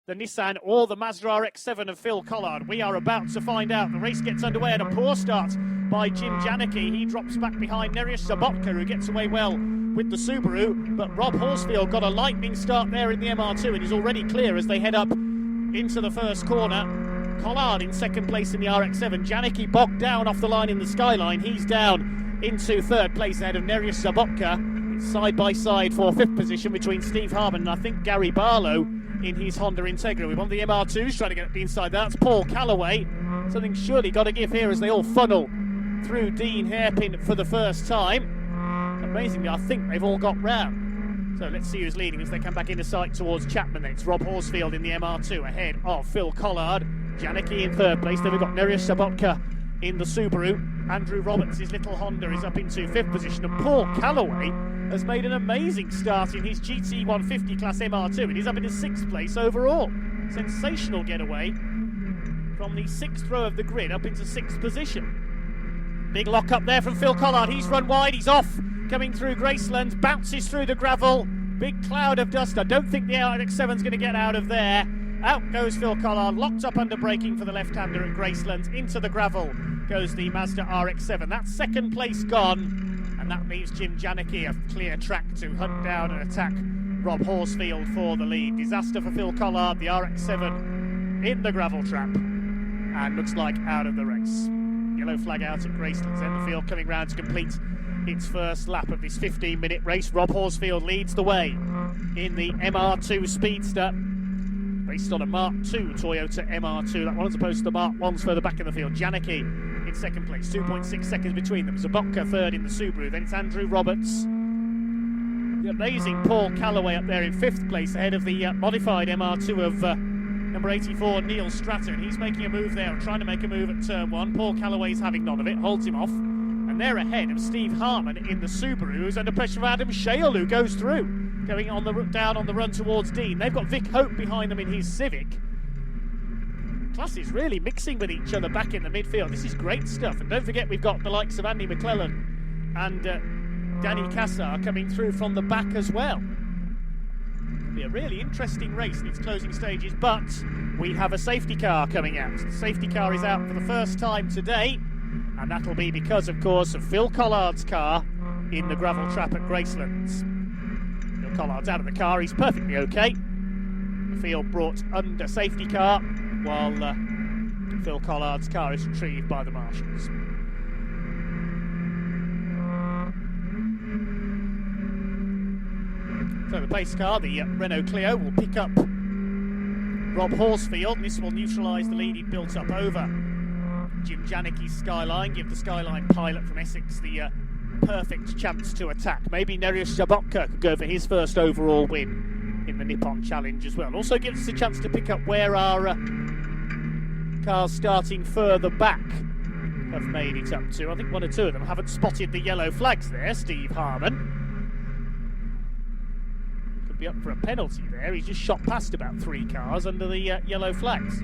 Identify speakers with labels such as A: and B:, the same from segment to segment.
A: the Nissan or the Mazda RX-7 of Phil Collard? We are about to find out. The race gets underway at a poor start by Jim Janicki. He drops back behind Nereus Zabotka, who gets away well with the Subaru, but Rob Horsfield got a lightning start there in the MR2 and is already clear as they head up into the first corner. Collard in second place in the RX-7. Janicki bogged down off the line in the Skyline. He's down into third place ahead of Nereus Zabotka. It's side by side for fifth position between Steve Harmon and I think Gary Barlow in his Honda Integra. We've on the MR2s trying to get up the inside. That's Paul Callaway. Something surely got to give here as they all funnel through Dean Hairpin for the first time. Amazingly, I think they've all got round. So let's see who's leading as they come back into sight towards Chapman. Then it's Rob Horsfield in the MR2 ahead of Phil Collard. Janicki in third place. Then we've got Nereus Zabotka in the Subaru. Andrew Roberts, his little Honda, is up into fifth position. And Paul Callaway has made an amazing start in his GT 150 class MR2 and he's up into sixth place overall. Sensational getaway from the sixth row of the grid up into sixth position. Big lock up there from Phil Collard. He's run wide, he's off, coming through Gracelands, bounces through the gravel. Big cloud of dust. I don't think the RX-7's going to get out of there. Out goes Phil Collard, locked up under braking for the left-hander at Gracelands. Into the gravel goes the Mazda RX-7. That's second place gone. And that leaves Jim Janicki a clear track to hunt down and attack Rob Horsfield for the lead. Disaster for Phil Collard, the RX-7 in the gravel trap. And looks like out of the race. Yellow flag out at Gracelands. Then the field coming round to complete its first lap of this 15-minute race. Rob Horsfield leads the way in the MR2 Speedster, based on a Mark II Toyota MR2. That one as opposed to the Mark 1s further back in the field. Janicki in second place, 2.6 seconds between them. Zabotka third in the Subaru. Then it's Andrew Roberts. The amazing Paul Callaway up there in fifth place ahead of the modified MR2 of number 84, Neil Stratton. He's making a move there, trying to make a move at turn one. Paul Callaway's having none of it, holds him off. And they're ahead of Steve Harmon in the Subaru, who's under pressure of Adam Shale, who goes through, going on the down on the run towards Dean. They've got Vic Hope behind them in his Civic. Classes really mixing with each other back in the midfield. This is great stuff. And don't forget, we've got the likes of Andy McClellan and Danny Cassar coming through from the back as well. It'll be a really interesting race in its closing stages, but we have a safety car coming out. The safety car is out for the first time today, and that'll be because, of course, of Phil Collard's car in the gravel trap at Gracelands. Phil Collard's out of the car, he's perfectly okay. The field brought under safety car, while Phil Collard's car is retrieved by the marshals. So the pace car, the Renault Clio, will pick up Rob Horsfield, and this will neutralise the lead he'd built up over Jim Janicki's Skyline, give the Skyline pilot from Essex the perfect chance to attack. Maybe Nereus Zabotka could go for his first overall win in the Nippon Challenge as well. Also gives us a chance to pick up where our cars starting further back have made it up to. I think one or two of them haven't spotted the yellow flags there. Steve Harmon could be up for a penalty there. He's just shot past about three cars under the yellow flags.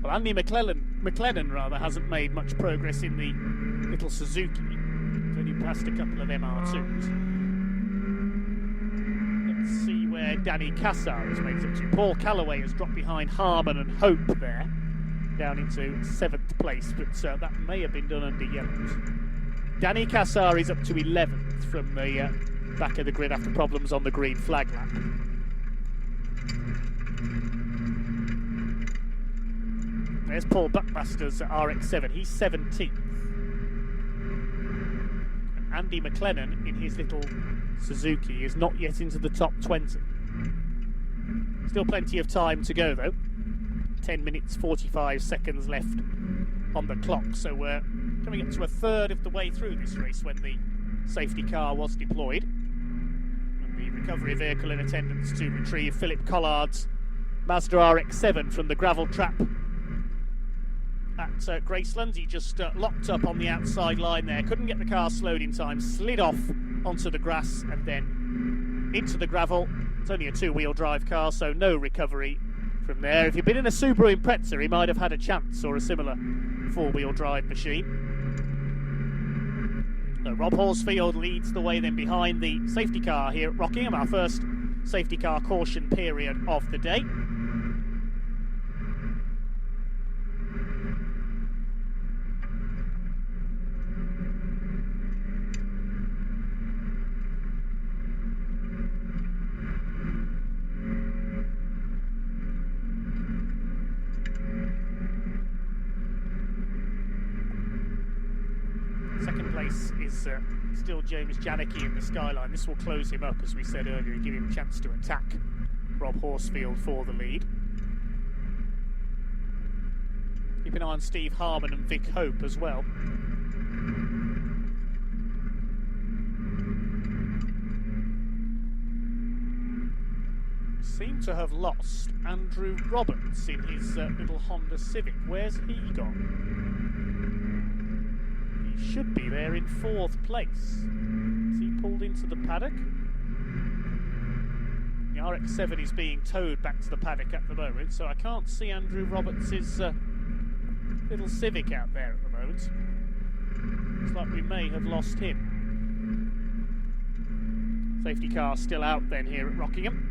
A: Well, Andy McLennan hasn't made much progress in the little Suzuki. He's only passed a couple of MR2s. Let's see where Danny Cassar has made it up to. Paul Callaway has dropped behind Harmon and Hope there, down into seventh place, but that may have been done under yellows. Danny Cassar is up to 11th from the back of the grid after problems on the green flag lap. There's Paul Buckmaster's RX-7, he's 17th. And Andy McLennan in his little Suzuki is not yet into the top 20. Still plenty of time to go though. 10 minutes 45 seconds left on the clock, so we're coming up to a third of the way through this race when the safety car was deployed. And the recovery vehicle in attendance to retrieve Philip Collard's Mazda RX-7 from the gravel trap at Gracelands. He just locked up on the outside line there, couldn't get the car slowed in time, slid off onto the grass and then into the gravel. It's only a two-wheel drive car, so no recovery from there. If he'd been in a Subaru Impreza, he might have had a chance, or a similar four-wheel drive machine. So Rob Horsfield leads the way then behind the safety car here at Rockingham, our first safety car caution period of the day. Second place is still James Janicki in the Skyline. This will close him up, as we said earlier, and give him a chance to attack Rob Horsfield for the lead. Keep an eye on Steve Harmon and Vic Hope as well. Seem to have lost Andrew Roberts in his little Honda Civic. Where's he gone? He should be there in 4th place. Has he pulled into the paddock? The RX-7 is being towed back to the paddock at the moment, so I can't see Andrew Roberts' little Civic out there at the moment. Looks like we may have lost him. Safety car still out then here at Rockingham.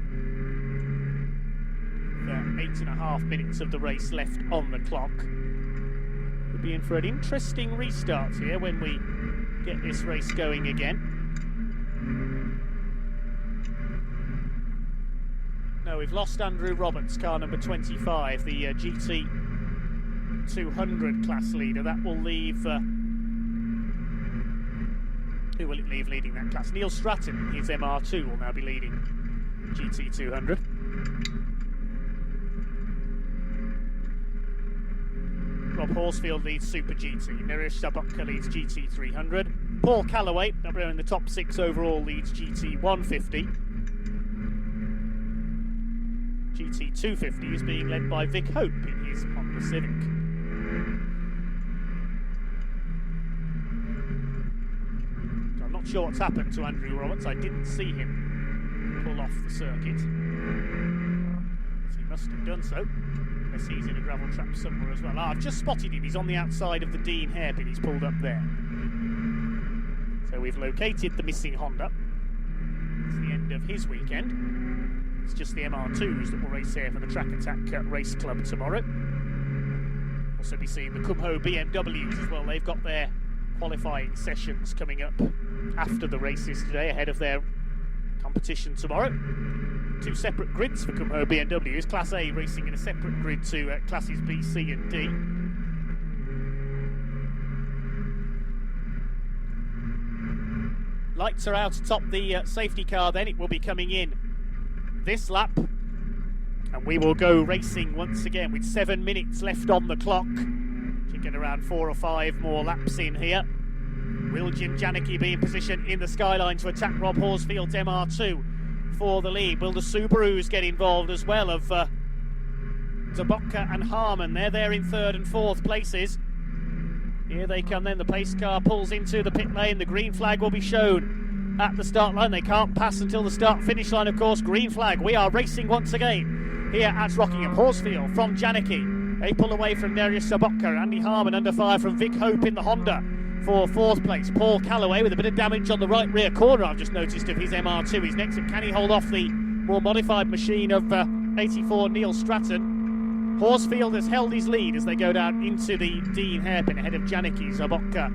A: 8.5 minutes of the race left on the clock. We'll be in for an interesting restart here when we get this race going again. No, we've lost Andrew Roberts, car number 25, the GT 200 class leader. That will leave... who will it leave leading that class? Neil Stratton, his MR2, will now be leading GT 200. Rob Horsfield leads Super GT. Nirish Sabotka leads GT 300. Paul Callaway, up there in the top 6 overall, leads GT 150. GT 250 is being led by Vic Hope in his Honda Civic. I'm not sure what's happened to Andrew Roberts. I didn't see him pull off the circuit. He must have done so. Unless he's in a gravel trap somewhere as well. I've just spotted him. He's on the outside of the Dean hairpin. He's pulled up there. So we've located the missing Honda. It's the end of his weekend. It's just the MR2s that will race here for the Track Attack Race Club tomorrow. Also be seeing the Kumho BMWs as well. They've got their qualifying sessions coming up after the races today, ahead of their competition tomorrow. 2 separate grids for Kumho BMWs. Class A racing in a separate grid to classes B, C and D. Lights are out atop the safety car then. It will be coming in this lap. And we will go racing once again with 7 minutes left on the clock. Should get around 4 or 5 more laps in here. Will Jim Janicki be in position in the Skyline to attack Rob Horsfield's MR2 for the lead? Will the Subarus get involved as well of Zabotka and Harmon? They're there in 3rd and 4th places. Here they come then. The pace car pulls into the pit lane. The green flag will be shown at the start line. They can't pass until the start-finish line, of course. Green flag. We are racing once again here at Rockingham. Horsfield from Janicki. They pull away from Darius Zabotka. Andy Harmon under fire from Vic Hope in the Honda for 4th place. Paul Callaway with a bit of damage on the right rear corner, I've just noticed, of his MR2. He's next up. Can he hold off the more modified machine of 84 Neil Stratton? Horsfield has held his lead as they go down into the Dean hairpin ahead of Janicki, Zabotka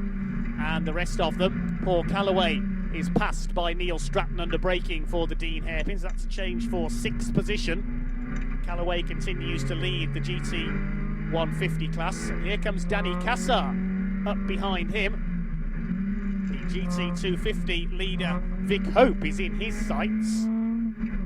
A: and the rest of them. Paul Callaway is passed by Neil Stratton under braking for the Dean hairpins. That's a change for 6th position. Callaway continues to lead the GT 150 class. And here comes Danny Cassar up behind him. The GT 250 leader Vic Hope is in his sights.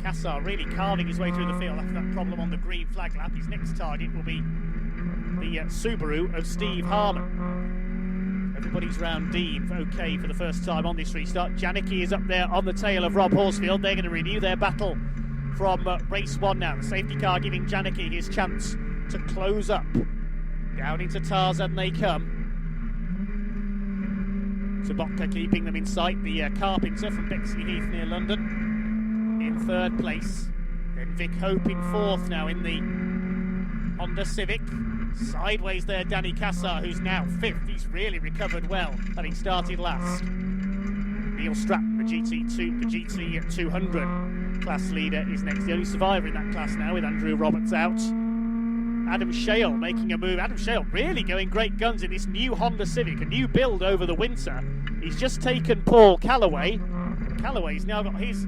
A: Cassar really carving his way through the field after that problem on the green flag lap. His next target will be the Subaru of Steve Harmon. Everybody's round Dean okay for the first time on this restart. Janicki is up there on the tail of Rob Horsfield. They're going to renew their battle from race 1 now. The safety car giving Janicki his chance to close up. Down into Tarzan they come. Zabotka keeping them in sight. The Carpenter from Bexley Heath near London in 3rd place. Then Vic Hope in 4th now in the Honda Civic. Sideways there, Danny Cassar, who's now 5th. He's really recovered well, having started last. Neil Stratton, the GT 200, class leader is next. The only survivor in that class now, with Andrew Roberts out. Adam Shale making a move. Adam Shale really going great guns in this new Honda Civic, a new build over the winter. He's just taken Paul Callaway. Callaway's now got his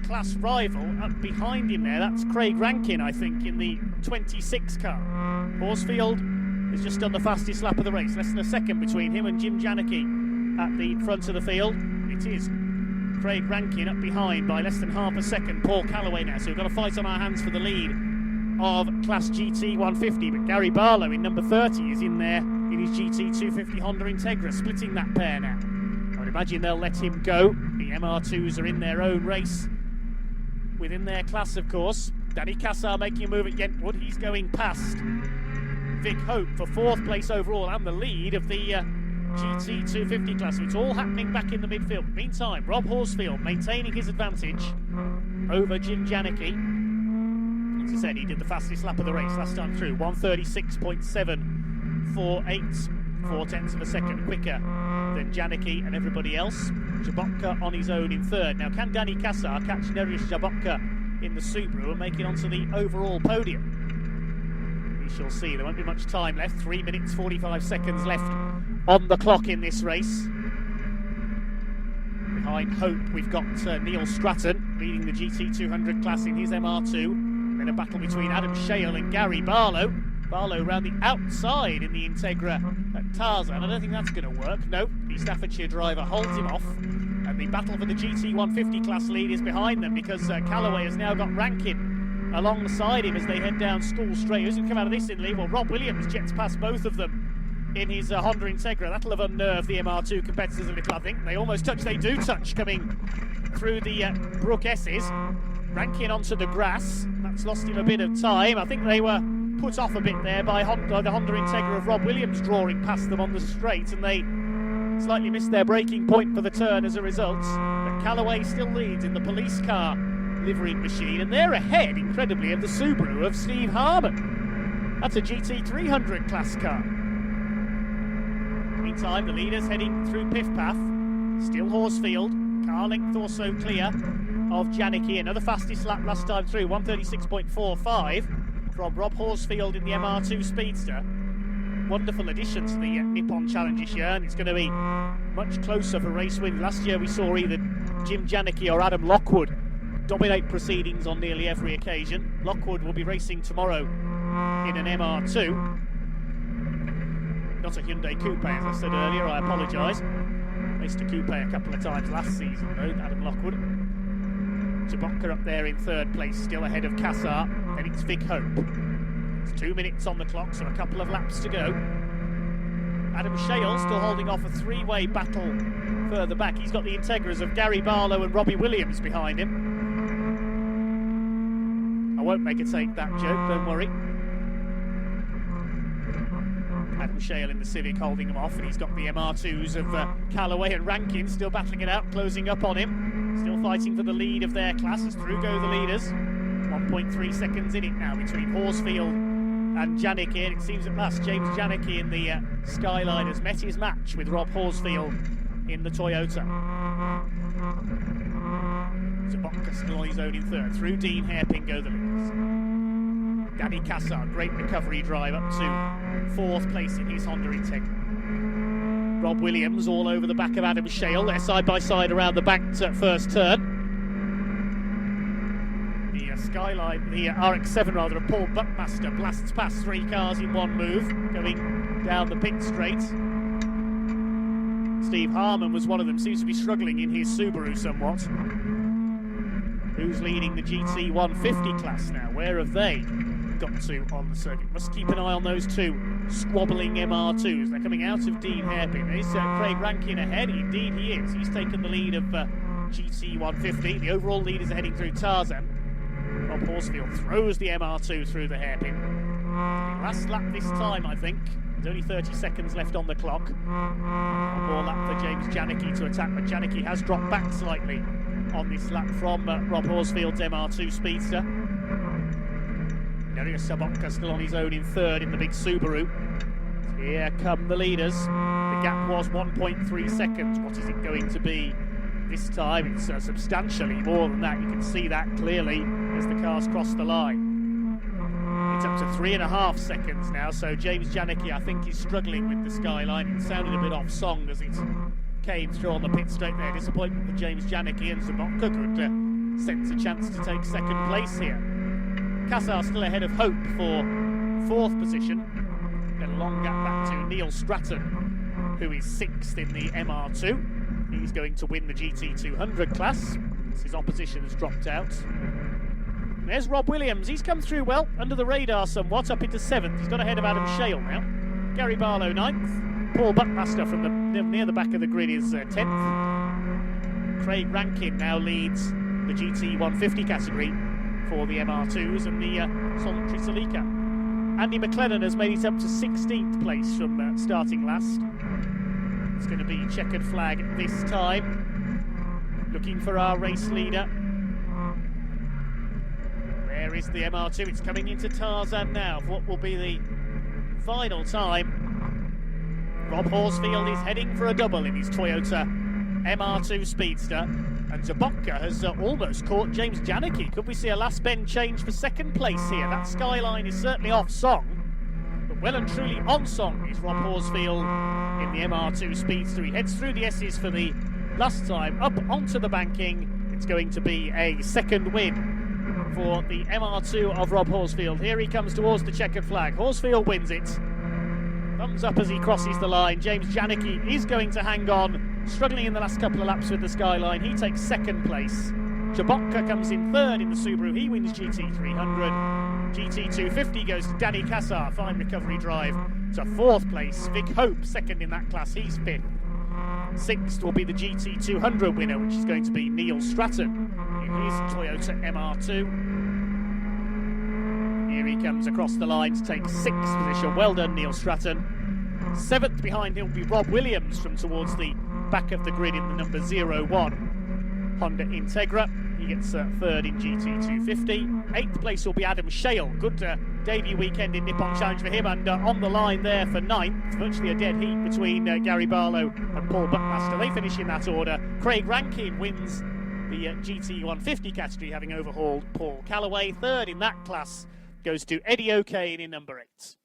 A: class rival up behind him there. That's Craig Rankin, I think, in the 26 car. Horsfield has just done the fastest lap of the race. Less than a second between him and Jim Janicki at the front of the field. It is Craig Rankin up behind by less than half a second. Paul Callaway now, so we've got a fight on our hands for the lead of Class GT 150, but Gary Barlow in number 30 is in there in his GT 250 Honda Integra, splitting that pair now. I would imagine they'll let him go. The MR2s are in their own race within their class, of course. Danny Cassar making a move at Yentwood. He's going past Vic Hope for 4th place overall and the lead of the GT 250 class. So it's all happening back in the midfield. Meantime, Rob Horsfield maintaining his advantage over Jim Janicki. As I said, he did the fastest lap of the race last time through, 1:36.748, 4/10 of a second quicker than Janicki and everybody else. Jabotka on his own in 3rd. Now, can Danny Cassar catch Nerijus Jabotka in the Subaru and make it onto the overall podium? We shall see. There won't be much time left. 3 minutes 45 seconds left on the clock in this race. Behind Hope, we've got Neil Stratton leading the GT 200 class in his MR2. Then a battle between Adam Shale and Gary Barlow. Barlow round the outside in the Integra at Tarzan. I don't think that's going to work. No, the Staffordshire driver holds him off. And the battle for the GT 150 class lead is behind them, because Callaway has now got Rankin alongside him as they head down School Straight. Who's going to come out of this in lead? Well, Rob Williams jets past both of them in his Honda Integra. That'll have unnerved the MR2 competitors a little, I think. They almost touch, they do touch coming through the Brook S's. Rankin onto the grass. That's lost him a bit of time. I think they were put off a bit there by the Honda Integra of Rob Williams drawing past them on the straight, and they slightly missed their braking point for the turn as a result. But Callaway still leads in the police car liverying machine, and they're ahead, incredibly, of the Subaru of Steve Harmon. That's a GT 300 class car. Meantime, the leaders heading through Piff Path. Still Horsfield, car length also clear of Janicki. Another fastest lap last time through, 1:36.45 from Rob Horsfield in the MR2 Speedster. Wonderful addition to the Nippon Challenge this year, and it's going to be much closer for race wins. Last year we saw either Jim Janicki or Adam Lockwood dominate proceedings on nearly every occasion. Lockwood will be racing tomorrow in an MR2. Not a Hyundai Coupe, as I said earlier, I apologise. Raced a Coupe a couple of times last season though, Adam Lockwood. Jabotka up there in 3rd place, still ahead of Cassar. Then it's Vic Hope. It's 2 minutes on the clock, so a couple of laps to go. Adam Shale still holding off a 3-way battle further back. He's got the Integras of Gary Barlow and Robbie Williams behind him. I won't make a take that joke, don't worry. Adam Shale in the Civic holding him off, and he's got the MR2s of Callaway and Rankin still battling it out, closing up on him. Still fighting for the lead of their class as through go the leaders. 1.3 seconds in it now between Horsfield and Janicki, and it seems at last James Janicki in the Skyline has met his match with Rob Horsfield in the Toyota. Jabotka still on his own in 3rd. Through Dean Hairpin go the leaders. Danny Cassar, great recovery drive up to 4th place in his Honda Integra. Rob Williams all over the back of Adam Shale. They're side by side around the banked first turn. The Skyline, the RX-7 rather, of Paul Buckmaster blasts past 3 cars in one move, going down the pit straight. Steve Harmon was one of them, seems to be struggling in his Subaru somewhat. Who's leading the GT 150 class now? Where have they got to on the circuit? Must keep an eye on those 2 squabbling MR2s. They're coming out of Dean Hairpin. Is Craig Rankin ahead? Indeed he is. He's taken the lead of GT 150. The overall leaders are heading through Tarzan. Rob Horsfield throws the MR2 through the Hairpin. Last lap this time, I think. There's only 30 seconds left on the clock. One more lap for James Janicki to attack, but Janicki has dropped back slightly on this lap from Rob Horsfield's MR2 Speedster. Nerijus Jabotka still on his own in 3rd in the big Subaru. Here come the leaders. The gap was 1.3 seconds. What is it going to be This time it's substantially more than that. You can see that clearly as the cars cross the line. It's up to 3.5 seconds now, so James Janicki, I think, is struggling with the skyline. It sounded a bit off song as it came through on the pit straight there. Disappointment for James Janicki, and Zabotka could sense a chance to take second place here. Cassar still ahead of Hope for 4th position. Then a long gap back to Neil Stratton, who is 6th in the MR2. He's going to win the GT200 class. His opposition has dropped out. There's Rob Williams. He's come through well, under the radar somewhat, up into 7th. He's got ahead of Adam Shale now. Gary Barlow 9th. Paul Buckmaster from near the back of the grid is 10th. Craig Rankin now leads the GT150 category for the MR2s and the Solitary Celica. Andy McLennan has made it up to 16th place from starting last. It's going to be checkered flag this time. Looking for our race leader. There is the MR2. It's coming into Tarzan now for what will be the final time. Rob Horsfield is heading for a double in his Toyota MR2 Speedster. And Zabotka has almost caught James Janicki. Could we see a last bend change for second place here? That skyline is certainly off song. But well and truly on song is Rob Horsfield in the MR2 Speedster. He heads through the S's for the last time, up onto the banking. It's going to be a second win for the MR2 of Rob Horsfield. Here he comes towards the checkered flag. Horsfield wins it. Thumbs up as he crosses the line. James Janicki is going to hang on, struggling in the last couple of laps with the skyline. He takes second place. Zabotka comes in 3rd in the Subaru. He wins GT300. GT250 goes to Danny Cassar. Fine recovery drive to 4th place. Vic Hope 2nd in that class. He's 5th. 6th will be the GT200 winner, which is going to be Neil Stratton in his Toyota MR2. Here he comes across the line to take 6th position. Well done, Neil Stratton. 7th behind him will be Rob Williams from towards the back of the grid in the number 01 Honda Integra. He gets 3rd in GT250. 8th place will be Adam Shale. Good debut weekend in Nippon Challenge for him, and on the line there for 9th. Virtually a dead heat between Gary Barlow and Paul Buckmaster. They finish in that order. Craig Rankin wins the GT150 category, having overhauled Paul Callaway. 3rd in that class goes to Eddie O'Kane in number 8.